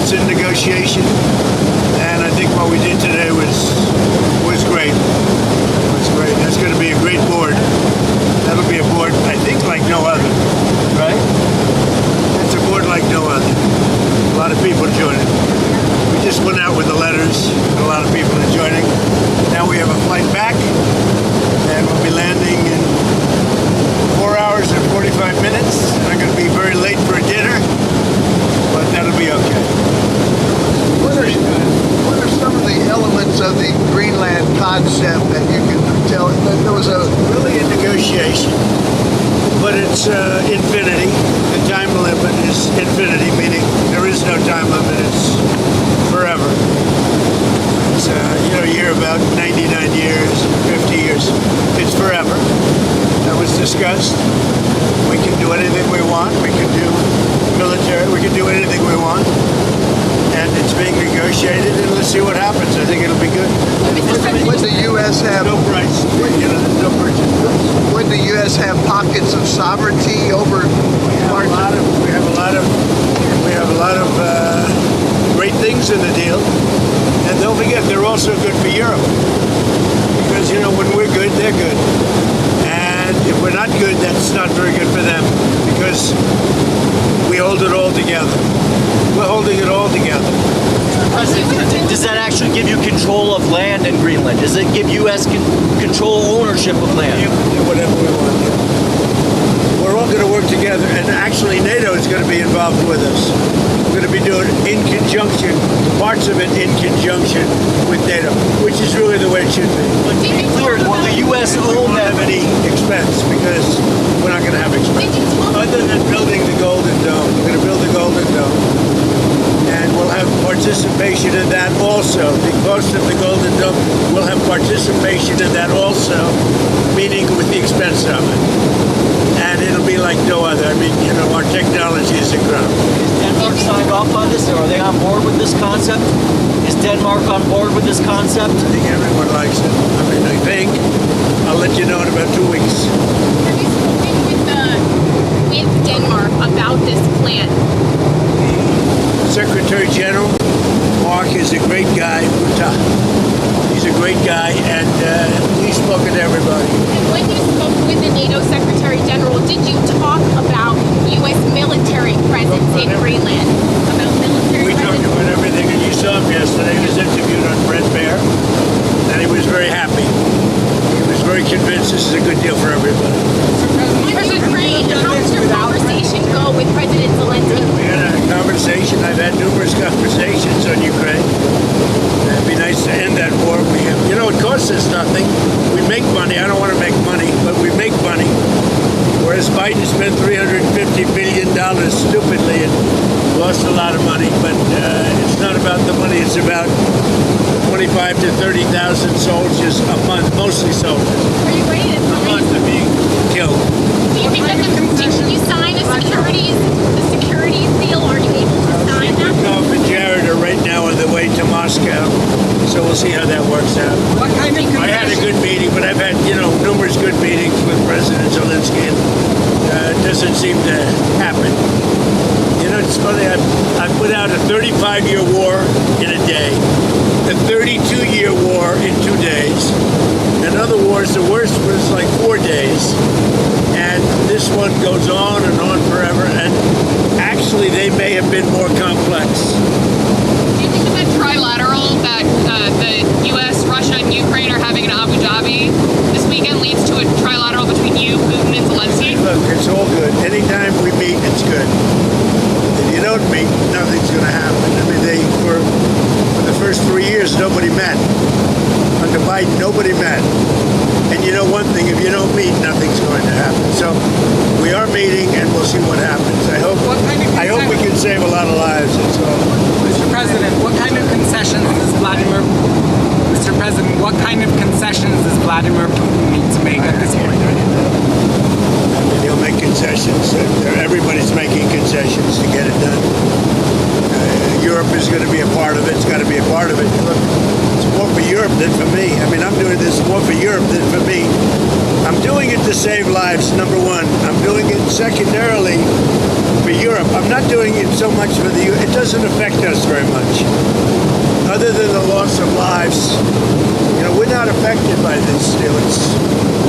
it's in negotiation, and I think what we did today was great. It was great. That's going to be a great board. That'll be a board, I think, like no other, right? It's a board like no other. A lot of people joining. We just went out with the letters, and a lot of people are joining. Now we have a flight back, and we'll be landing in 4 hours and 45 minutes. And I'm going to be very late for dinner, but that'll be okay. What are some of the elements of the Greenland concept that you can tell? There was really a negotiation, but it's infinity. The time limit is infinity, meaning there is no time limit. It's forever. It's, you hear about 99 years, 50 years. It's forever. That was discussed. We can do anything we want. We can do military. We can do anything we want. And it's being negotiated, and let's see what happens. I think it'll be good. Would the U.S. have no price? No purchase price. Would the U.S. have pockets of sovereignty over? We have a lot of great things in the deal, and don't forget they're also good for Europe, because when we're good, they're good, and if we're not good, that's not very good for them, because we hold it all together. We're holding it all together. President, does that actually give you control of land in Greenland? Does it give U.S. control ownership of land? We can do whatever we want to. We're all going to work together, and actually NATO is going to be involved with us. We're going to be doing in conjunction, parts of it in conjunction with NATO, which is really the way it should be. But to be clear, will the U.S. own that? Any expense, because we're not going to have expense. Other than building the Golden Dome, we're going to build the Golden Dome, and we'll have participation in that also. The cost of the Golden Dome, we'll have participation in that also, meaning with the expense of it. And it'll be like no other. I mean, our technology is incredible. Is Denmark signed off on this, or are they on board with this concept? Is Denmark on board with this concept? I think everyone likes it. I mean, I think. I'll let you know in about 2 weeks. Have you spoken with Denmark about this plan? Secretary General Mark is a great guy. He's a great guy, and he's spoken to everybody. And when you spoke with the NATO Secretary General, did you talk about U.S. military presence in Greenland? About military We talked presence? about everything, and you saw him yesterday. He was interviewed on Red Bear, and he was very happy. He was very convinced this is a good deal for everybody. On Ukraine, how did your conversation go with President Zelensky? We had a conversation. I've had numerous conversations on Ukraine. It'd be nice to end that war. It costs us nothing. We make money. I don't want to make money, but we make money. Whereas Biden spent $350 billion stupidly and lost a lot of money. But it's not about the money. It's about 25 to 30,000 soldiers a month, mostly soldiers. Are you ready to A month are being killed. Do you think that did you sign the securities deal? Are you able to sign that? Rukov and Jared are right now on the way to Moscow, so we'll see how that works out. What kind of I had a good meeting, but I've had numerous good meetings with President Zelensky, and it doesn't seem to happen. It's funny. I put out a 35-year war in a day, a 32-year war in 2 days. In other wars, the worst was like 4 days, and this one goes on and on forever. And actually, they may have been more complex. Do you think that trilateral that the U.S., Russia, and Ukraine are having in Abu Dhabi this weekend leads to a trilateral between you, Putin, and Zelensky? Look, it's all good. Anytime we meet, it's good. If you don't meet, nothing's going to happen. I mean, for the first 3 years, nobody met. Under Biden, nobody met. And you know one thing, if you don't meet, nothing's going to happen. So we are meeting, and we'll see what happens. I hope we can save a lot of lives. That's all. Mr. President, what kind of concessions does Vladimir Putin need to make at this point? He'll make concessions. Everybody's making concessions to get it done. Europe is going to be a part of it. It's got to be a part of it. Look, it's more for Europe than for me. I mean, I'm doing this more for Europe than for me. I'm doing it to save lives, number one. I'm doing it secondarily for Europe. I'm not doing it so much for the. It doesn't affect us very much, other than the loss of lives. We're not affected by this deal. It's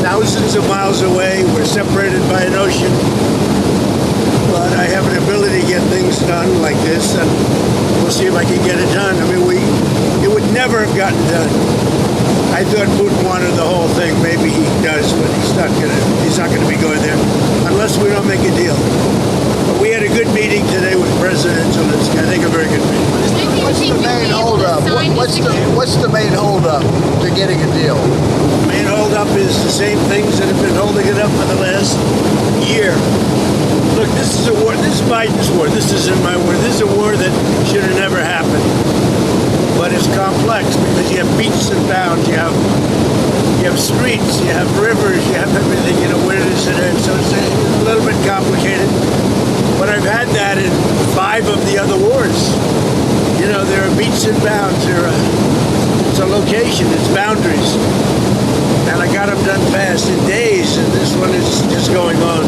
thousands of miles away. We're separated by an ocean, but I have an ability to get things done like this, and we'll see if I can get it done. I mean, it would never have gotten done. I thought Putin wanted the whole thing. Maybe he does, but he's not gonna be going there unless we don't make a deal. But we had a good meeting today with President Zelensky. I think a very good meeting. What's the main holdup? What's the main holdup to getting a deal? The main holdup is the same things that have been holding it up for the last year. Look, this is a war. This is Biden's war. This isn't my war. This is a war that should have never happened. But it's complex because you have beaches and bounds, you have streets, you have rivers, you have everything. Where does it end? So it's a little bit complicated. But I've had that in 5 of the other wars. There are beaches and bounds. It's a location. It's boundaries. And I got them done fast in days, and this one is just going on.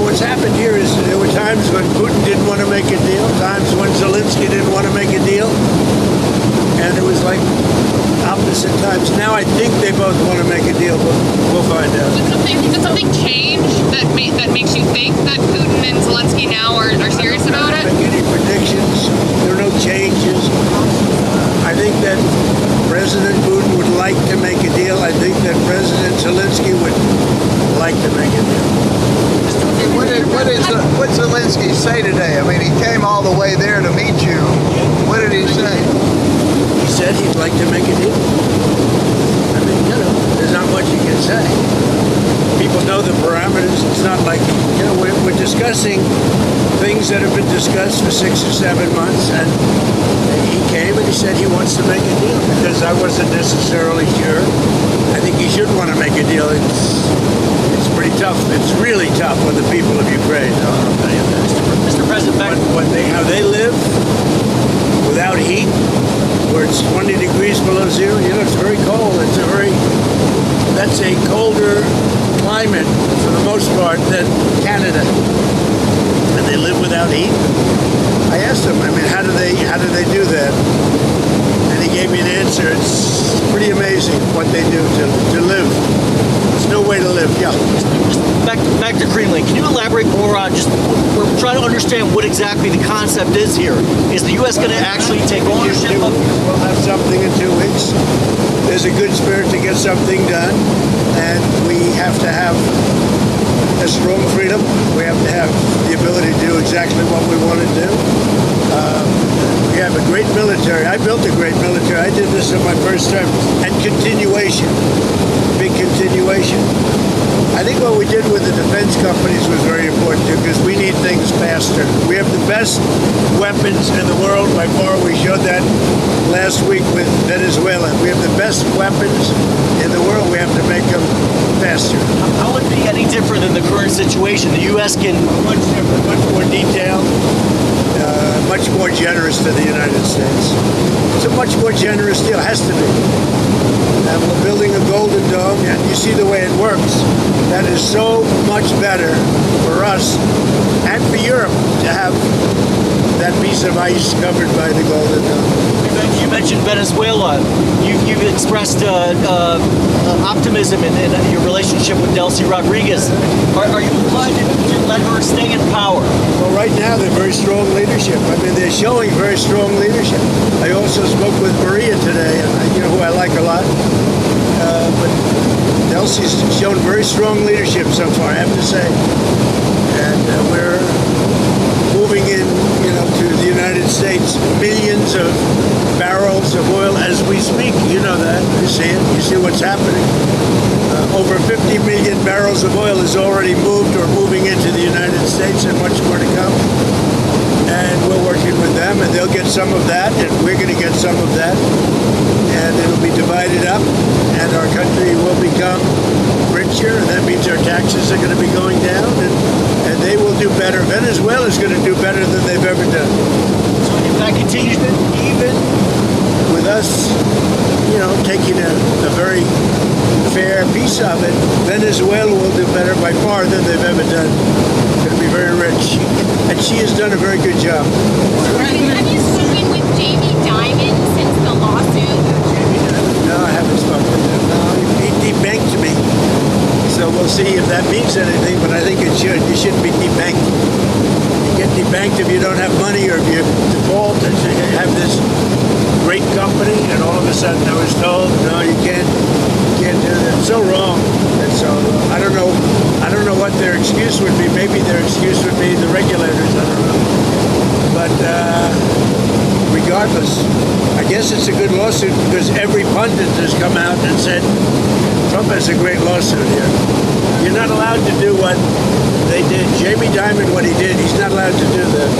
What's happened here is there were times when Putin didn't want to make a deal, times when Zelensky didn't want to make a deal, and it was like opposite times. Now I think they both want to make a deal, but we'll find out. Did something change that makes you think that Putin and Zelensky now are serious about it? I don't make any predictions. There are no changes. I think that President Putin would like to make a deal. I think that President Zelensky would like to make a deal. What did Zelensky say today? I mean, he came all the way there to meet you. What did he say? He said he'd like to make a deal. I mean, there's not much you can say. People know the parameters. It's not like, we're discussing things that have been discussed for 6 or 7 months, and he came and he said he wants to make a deal because I wasn't necessarily sure. I think he should want to make a deal. It's pretty tough. It's really tough for the people of Ukraine. I'll tell you that. Mr. President, How they live without heat, where it's 20 degrees below zero. It's very cold. That's a colder climate for the most part than Canada, and they live without heat. I asked him, how do they do that? And he gave me an answer. It's pretty amazing what they do to live. There's no way to live. Yeah. back to Greenland. Can you elaborate more on we're trying to understand what exactly the concept is here. Is the U.S. going to actually take ownership of? We'll have something in 2 weeks. There's a good spirit to get something done, and we have to have a strong freedom. We have to have the ability to do exactly what we want to do. We have a great military. I built a great military. I did this in my first term. And continuation, big continuation. I think what we did with the defense companies was very important too, because we need things faster. We have the best weapons in the world by far. We showed that last week with Venezuela. We have the best weapons in the world. We have to make them faster. How would it be any different than the current situation? The U.S. can much different, much more detailed, much more generous to the United States. It's a much more generous deal. It has to be. And we're building a golden dome, and you see the way it works. That is so much better for us and for Europe to have that piece of ice covered by the golden dome. You mentioned Venezuela. You've expressed optimism in your relationship with Delcy Rodriguez. Are you inclined to let her stay in power? Well, right now they're very strong leadership. I mean, they're showing very strong leadership. I also spoke with Maria today, and who I like a lot. But Delcy's shown very strong leadership so far, I have to say. And we're moving in, to the United States, millions of barrels of oil as we speak. You know that. You see it. You see what's happening. Over 50 million barrels of oil is already moved or moving into the United States, and much more to come. And we're working with them, and they'll get some of that, and we're going to get some of that. And it'll be divided up, and our country will become richer, and that means our taxes are going to be going down, and they will do better. Venezuela is going to do better than they've ever done. So if that continues, even with us, taking a very fair piece of it, Venezuela will do better by far than they've ever done. It's going to be very rich. and she has done a very good job. Have you spoken with Jamie Dimon since the lawsuit? No, I haven't spoken to him. No, he debanked me. So we'll see if that means anything, but I think it should. You shouldn't be debanked. You get debanked if you don't have money or if you default and you have this great company, and all of a sudden I was told, no, you can't do that. It's so wrong. And so I don't know what their excuse would be. Maybe their excuse would be the regulators. I don't know. But regardless, I guess it's a good lawsuit because every pundit has come out and said Trump has a great lawsuit here. You're not allowed to do what they did. Jamie Dimon, what he did, he's not allowed to do that.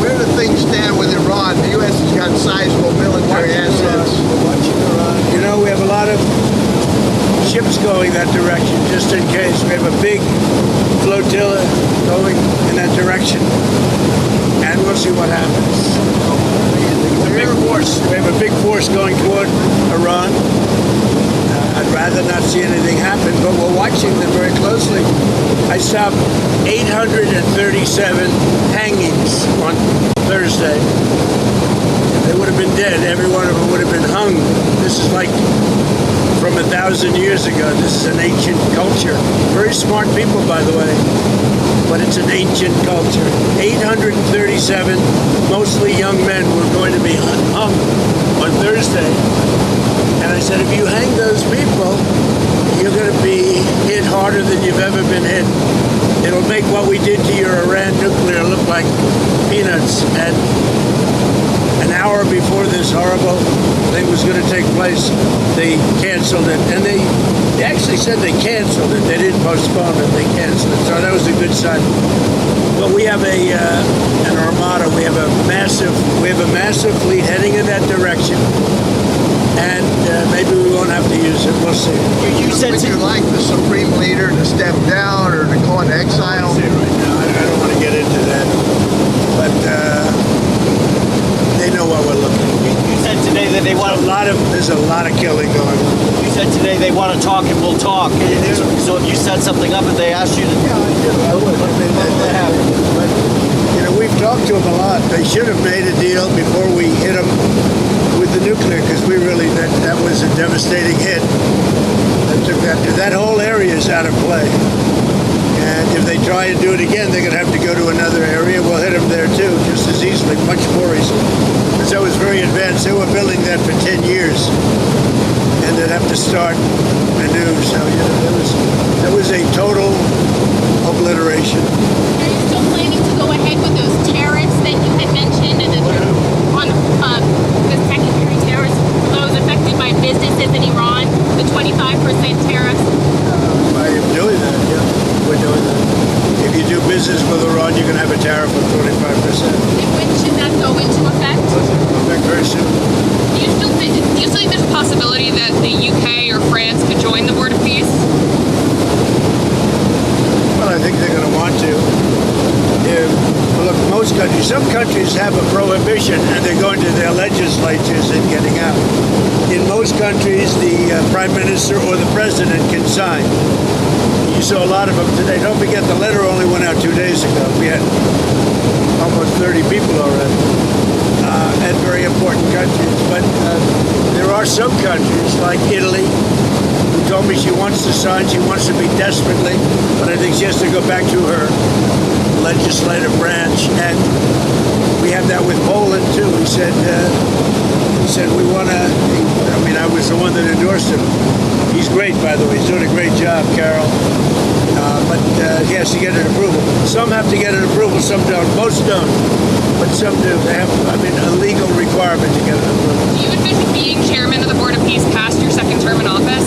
Where do things stand with Iran? The U.S. has got sizable military assets. Watching Iran. You know, we have a lot of ships going that direction, just in case. We have a big flotilla going in that direction. And we'll see what happens. A big force. We have a big force going toward Iran. I'd rather not see anything happen, but we're watching them very closely. I saw 837 hangings on Thursday. They would have been dead. Every one of them would have been hung. This is like from 1,000 years ago. This is an ancient culture. Very smart people, by the way, but it's an ancient culture. 837, mostly young men, were going to be hung on Thursday. And I said, if you hang those people, you're going to be hit harder than you've ever been hit. It'll make what we did to your Iran nuclear look like peanuts. And an hour before this horrible thing was going to take place, they canceled it. And they actually said they canceled it. They didn't postpone it. They canceled it. So that was a good sign. But we have an armada. We have a massive fleet heading in that direction. And maybe we won't have to use it. We'll see. Would you like the supreme leader to step down or to go into exile? I'll say right now, I don't want to get into that. But they know what we're looking at. You said today that they want There's a lot of killing going on. You said today they want to talk and we'll talk. So if you set something up and they asked you to, I would. What happened? But we've talked to them a lot. They should have made a deal before we hit them with the nuclear, because that was a devastating hit. That whole area is out of play. And if they try and do it again, they're going to have to go to another area. We'll hit them there too, just as easily, much more easily. Because that was very advanced. They were building that for 10 years. And they'd have to start anew. So, there was a total obliteration. Are you still planning to go ahead with those tariffs that you had mentioned on the secondary tariffs, those affected by businesses in Iran, the 25% tariffs? I am doing that, yeah. We're doing that. If you do business with Iran, you can have a tariff of 25%. And when should that go into effect? Very soon. Do you still think there's a possibility that the UK or France could join the Board of Peace? Well, I think they're going to want to. Look, some countries have a prohibition, and they're going to their legislatures and getting out. In most countries, the prime minister or the president can sign. You saw a lot of them today. Don't forget, the letter only went out 2 days ago. We had almost 30 people already, and very important countries. But there are some countries, like Italy, who told me she wants to sign. She wants to be desperately, but I think she has to go back to her legislative branch. And we have that with Poland too. He said we want to. I was the one that endorsed him. He's great, by the way. He's doing a great job, Carol. But he has to get an approval. Some have to get an approval, some don't. Most don't, but some do. They have, a legal requirement to get an approval. Do you envision being chairman of the Board of Peace past your second term in office?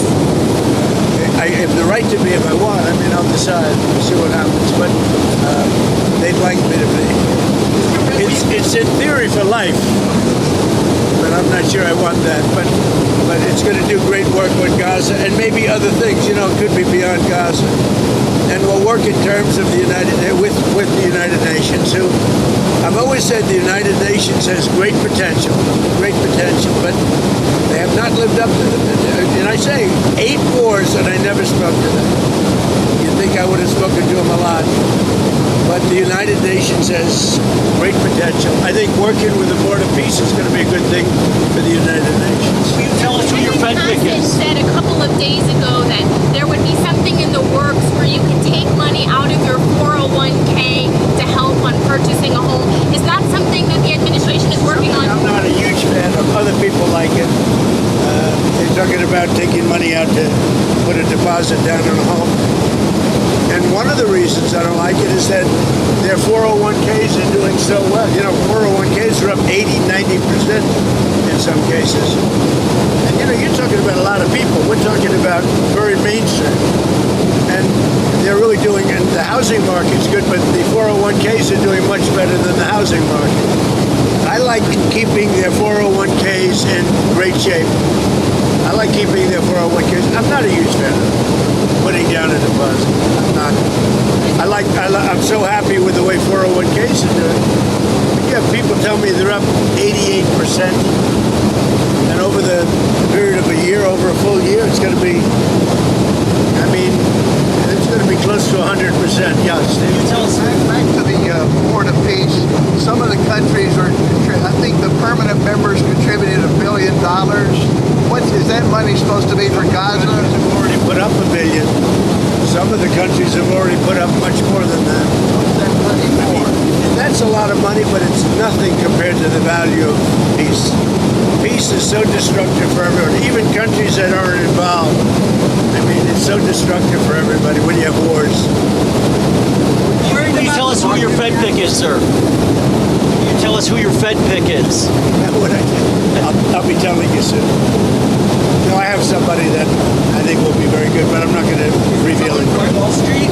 I have the right to be if I want. I'll decide. We'll see what happens. But they'd like me to be. It's in theory for life, but I'm not sure I want that. But it's going to do great work with Gaza and maybe other things. It could be beyond Gaza. And we'll work in terms of with the United Nations, who I've always said the United Nations has great potential, but they have not lived up to it. And I say 8 wars and I never spoke to them. You'd think I would have spoken to them a lot. but the United Nations has great potential. I think working with the Board of Peace is going to be a good thing for the United Nations. Will you tell us who your Fed pick President is? said a couple of days ago that there would be something in the works where you can take money out of your 401k to help on purchasing a home. Is that something that the administration is working on? I'm not a huge fan of other people like it. They're talking about taking money out to put a deposit down on a home. And one of the reasons I don't like it is that their 401ks are doing so well. You know, 401ks are up 80, 90% in some cases. And you know, you're talking about a lot of people. We're talking about very mainstream. And they're really doing, and the housing market's good, but the 401ks are doing much better than the housing market. I like keeping their 401ks in great shape. I like keeping their 401ks. I'm not a huge fan of putting down a deposit. I'm not. I'm so happy with the way 401ks are doing. You have people tell me they're up 88%. And over the period of a year, over a full year, it's going to be, I mean, it's going to be close to 100%. Yeah, Steve. Tell us. Back to the Board of Peace, some of the countries are, I think the permanent members contributed $1 billion. What is that money supposed to be for Gaza? Have already put up $1 billion. Some of the countries have already put up much more than that. What's that money for? That's a lot of money, but it's nothing compared to the value of peace. Peace is so destructive for everyone, even countries that aren't involved. I mean, it's so destructive for everybody when you have wars. Will you tell us who your Fed pick is, sir? Will you tell us who your Fed pick is? I'll be telling you soon. No, I have somebody that I think will be very good, but I'm not going to reveal it. Wall Street?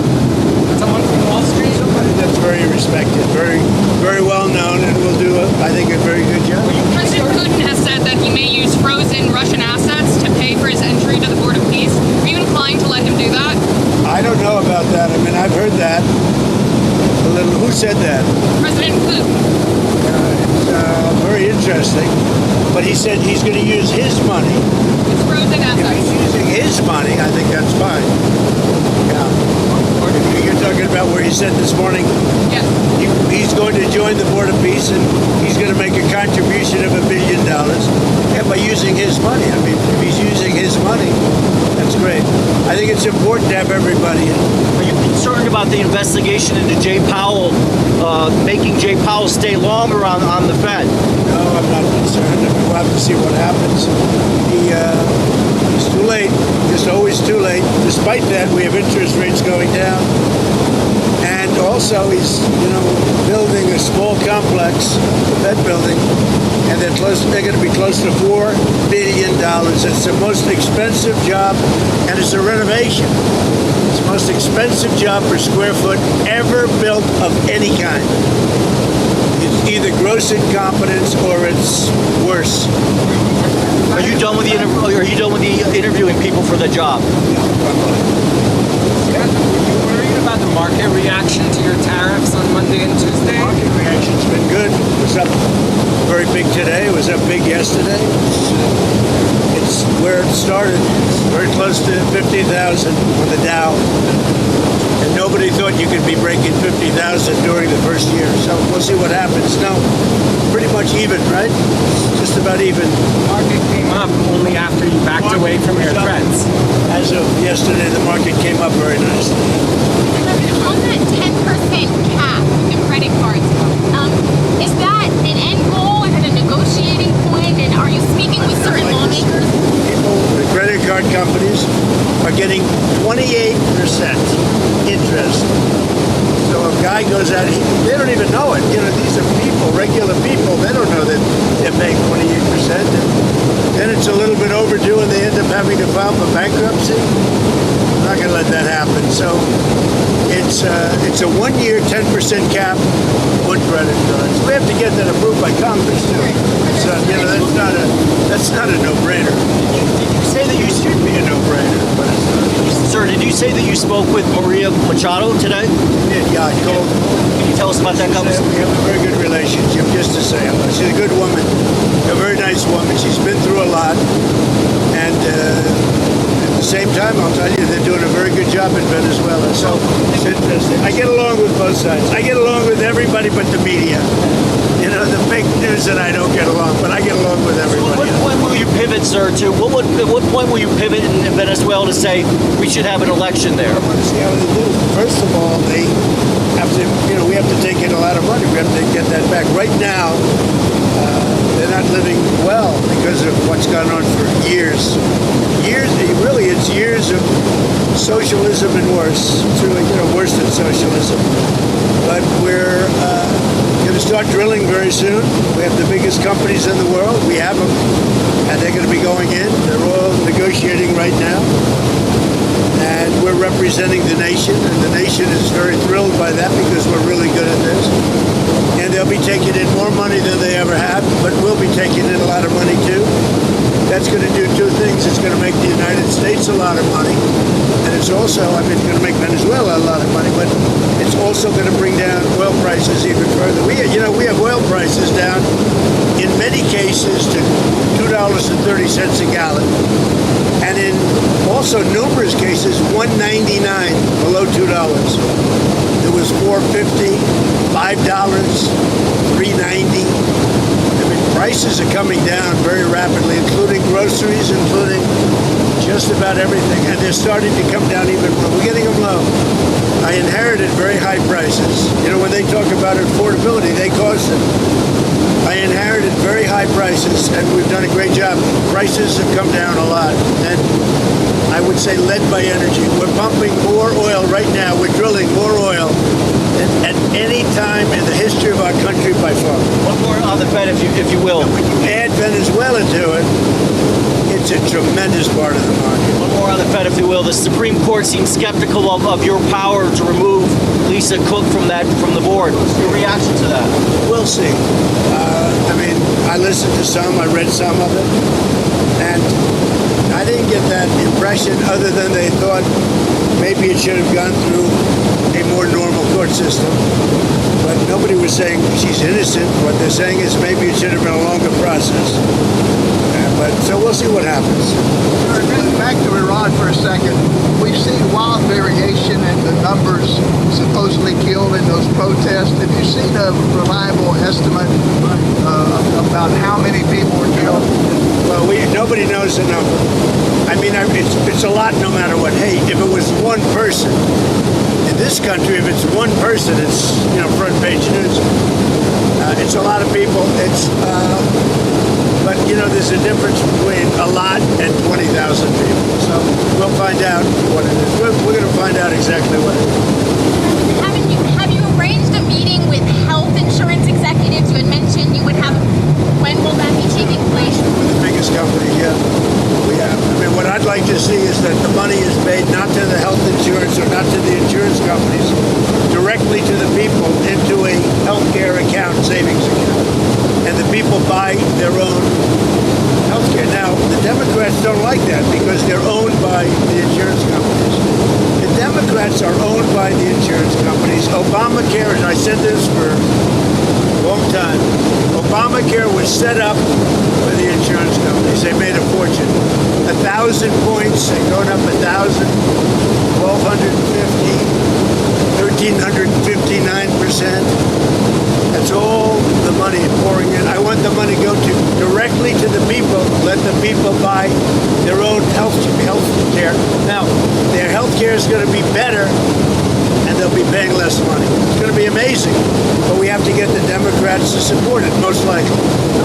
Someone from Wall Street? Somebody that's very respected, very, very well known, and will do, I think, a very good job. President Putin has said that he may use frozen Russian assets to pay for his entry to the Board of Peace. Are you inclined to let him do that? I don't know about that. I mean, I've heard that. Who said that? President Putin. It's very interesting. But he said he's going to use his money. It's frozen If assets. he's using his money, I think that's fine. Yeah. You're talking about where he said this morning Yes. he's going to join the Board of Peace and he's going to make a contribution of $1 billion. Yeah, by using his money. I mean, if he's using his money, that's great. I think it's important to have everybody in. Are you concerned about the investigation into Jay Powell, making Jay Powell stay longer on the Fed? No, I'm not concerned. I mean, we'll have to see what happens. It's too late. Just always too late. Despite that, we have interest rates going down. And also, he's, building a small complex, the Fed building, and they're going to be close to $4 billion. It's the most expensive job, and it's a renovation. It's the most expensive job per square foot ever built of any kind. It's either gross incompetence or it's worse. Are you done with the interviewing people for the job? Yeah. Were you worried about the market reaction to your tariffs on Monday and Tuesday? Market reaction's been good. It was up very big today. It was up big yesterday. It's where it started. It's very close to 50,000 on the Dow. And nobody thought you could be breaking 50,000 during the first year. So we'll see what happens. No, pretty much even, right? Just about even. The market came up only after you backed away from your threats. As of yesterday, the market came up very nicely. On that 10% cap with the credit cards, is that an end goal? Is it a negotiating point? And are you speaking with certain lawmakers? People, the credit card companies are getting 28% interest. So a guy goes out, they don't even know it. These are people, regular people. They don't know that they're paying 28%. And then it's a little bit overdue and they end up having to file for bankruptcy. I'm not going to let that happen. So it's a 1 year 10% cap on credit cards. We have to get that approved by Congress too. So that's not a no-brainer. Did you say that you Should be a no-brainer, but it's not. Sir, did you say that you spoke with Maria Machado today? Yeah, I told her. Can you tell us about that conversation? We have a very good relationship, just to say. She's a good woman, a very nice woman. She's been through a lot, and the same time, I'll tell you, they're doing a very good job in Venezuela. So it's interesting. I get along with both sides. I get along with everybody but the media. You know, the fake news that I don't get along, but I get along with At everybody. what point will you pivot, sir, to at what point will you pivot in Venezuela to say we should have an election there? I want to see how they do. First of all, they have to, we have to take in a lot of money. We have to get that back. Right now, they're not living well because of what's gone on for years. Really, it's years of socialism and worse. It's really, worse than socialism. But we're going to start drilling very soon. We have the biggest companies in the world. We have them, and they're going to be going in. They're all negotiating right now. And we're representing the nation, and the nation is very thrilled by that because we're really good at this. And they'll be taking in more money than they ever have, but we'll be taking in a lot of money too. That's going to do two things. It's going to make the United States a lot of money, and it's also, going to make Venezuela a lot of money, but it's also going to bring down oil prices even further. We have oil prices down, in many cases, to $2.30 a gallon. And in also numerous cases, $1.99 below $2. It was $4.50, $5, $3.90. Prices are coming down very rapidly, including groceries, including just about everything. And they're starting to come down even more. We're getting them low. I inherited very high prices. When they talk about affordability, they caused it. I inherited very high prices, and we've done a great job. Prices have come down a lot, and I would say led by energy. We're pumping more oil right now. We're drilling more oil than at any time in the history of our country by far. One more on the Fed, if you will. And when you add Venezuela to it, it's a tremendous part of the market. One more on the Fed, if you will. The Supreme Court seems skeptical of your power to remove Lisa Cook from the board. What's your reaction to that? We'll see. I listened to some, I read some of it, and I didn't get that impression other than they thought maybe it should have gone through a more normal court system. But nobody was saying she's innocent. What they're saying is maybe it should have been a longer process. So we'll see what happens. Back to Iran for a second. We've seen wild variation in the numbers supposedly killed in those protests. Have you seen a reliable estimate about how many people were killed? Well, nobody knows the number. It's a lot no matter what. Hey, if it was one person, in this country, if it's one person, it's front page news. It's a lot of people. But there's a difference between a lot and 20,000 people. So we'll find out what it is. We're going to find out exactly what it is. Have you arranged a meeting with health insurance executives? You had mentioned you would have. When will that be taking place? With the biggest company, yeah. We have. What I'd like to see is that the money is paid not to the health insurance or not to the insurance companies, directly to the people into a healthcare account, savings account. And the people buy their own healthcare. Now, the Democrats don't like that because they're owned by the insurance companies. The Democrats are owned by the insurance companies. Obamacare, and I said this for a long time, Obamacare was set up by the insurance companies. They made a fortune. 1,000 points, they're going up 1,000, 1,250, 1,359%. That's all the money pouring in. I want the money to go directly to the people. Let the people buy their own health care. Now, their health care is going to be better, and they'll be paying less money. It's going to be amazing, but we have to get the Democrats to support it, most likely.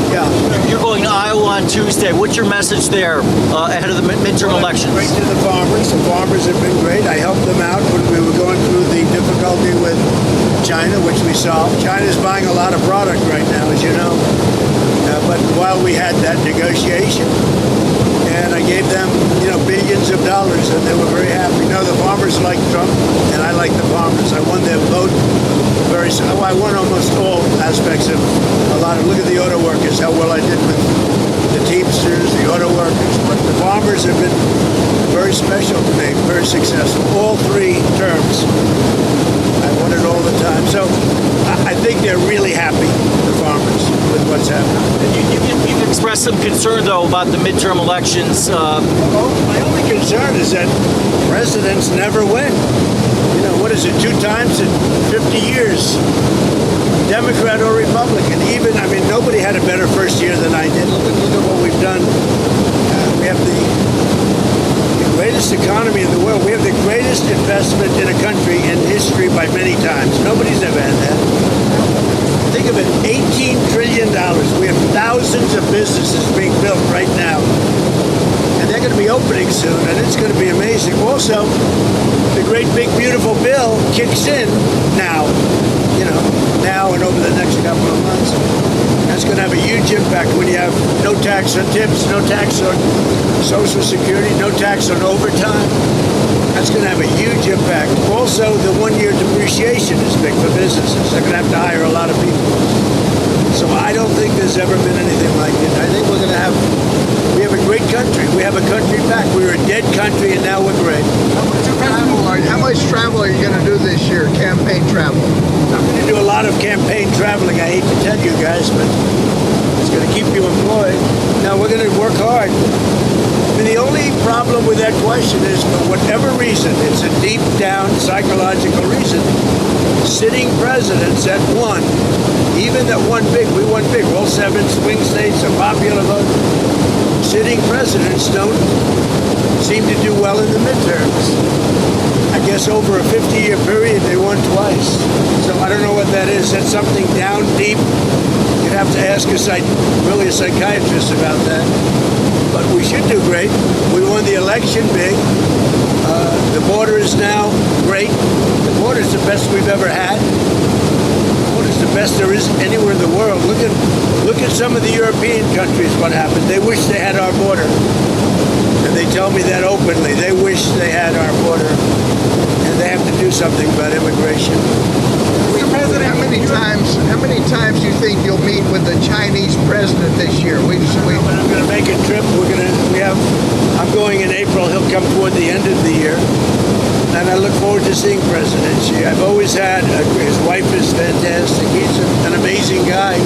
Yeah. You're going to Iowa on Tuesday. What's your message there ahead of the midterm elections? Great to the farmers. The farmers have been great. I helped them out when we were going through the difficulty with China, which we solved. China's buying a lot of product right now, as you know. But while we had that negotiation, and I gave them, billions of dollars, and they were very happy. The farmers like Trump, and I like the farmers. I won their vote I won almost all aspects of a lot of. Look at the auto workers, how well I did with the Teamsters, the auto workers. But the farmers have been very special to me, very successful. All 3 terms. I won it all the time. So I think they're really happy, the farmers, with what's happening. You've expressed some concern, though, about the midterm elections. My only concern is that presidents never win. You know, what is it, 2 times in 50 years? Democrat or Republican. Even, I mean, nobody had a better first year than I did. Look at what we've done. We have the greatest economy in the world. We have the greatest investment in a country in history by many times. Nobody's ever had that. Think of it, $18 trillion. We have thousands of businesses being built right now. And they're going to be opening soon, and it's going to be amazing. Also, the great big beautiful bill kicks in now, you know, now and over the next couple of months. That's going to have a huge impact when you have no tax on tips, no tax on Social Security, no tax on overtime. That's going to have a huge impact. Also, the 1-year depreciation is big for businesses. They're going to have to hire a lot of people. So I don't think there's ever been anything like it. I think we have a great country. We have a country back. We were a dead country, and now we're great. How much travel are you going to do this year? Campaign travel? I'm going to do a lot of campaign traveling. I hate to tell you guys, but it's going to keep you employed. Now, we're going to work hard. I mean, the only problem with that question is, for whatever reason, it's a deep down psychological reason, sitting presidents that won, even that won big, we won big, all 7 swing states, a popular vote, sitting presidents don't seem to do well in the midterms. I guess over a 50-year period, they won twice. So I don't know what that is. That's something down deep. You'd have to ask a psychiatrist about that. But we should do great. We won the election big. The border is now great. The border is the best we've ever had. The border is the best there is anywhere in the world. Look at some of the European countries, what happened. They wish they had our border. And they tell me that openly. They wish they had our border. And they have to do something about immigration. Mr. President, how many times do you think you'll meet with the Chinese president this year? But I'm going to make a trip. I'm going in April. He'll come toward the end of the year. And I look forward to seeing President Xi. I've always had, his wife is fantastic. He's an amazing guy.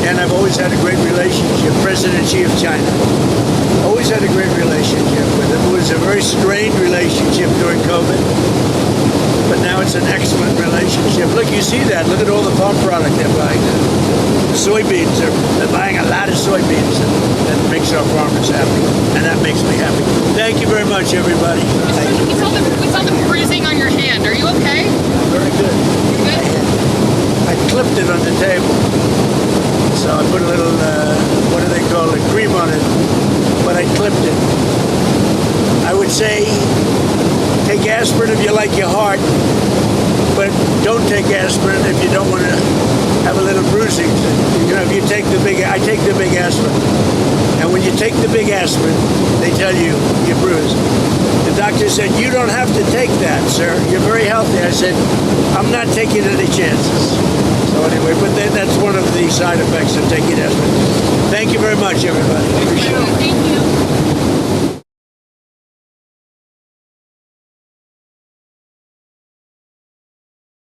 And I've always had a great relationship. President Xi of China. Always had a great relationship with him. It was a very strained relationship during COVID. But now it's an excellent relationship. Look, you see that. Look at all the farm product they're buying. The soybeans, they're buying a lot of soybeans. And that makes our farmers happy. And that makes me happy. Thank you very much, everybody. Thank you. We saw the bruising on your hand. Are you okay? Very good. You good? I clipped it on the table. So I put a little, what do they call it, cream on it. But I clipped it. I would say, take aspirin if you like your heart, but don't take aspirin if you don't want to have a little bruising. You know, if you take I take the big aspirin. And when you take the big aspirin, they tell you you're bruised. The doctor said, you don't have to take that, sir. You're very healthy. I said, I'm not taking any chances. So anyway, but that's one of the side effects of taking aspirin. Thank you very much, everybody. Appreciate it. Thank you.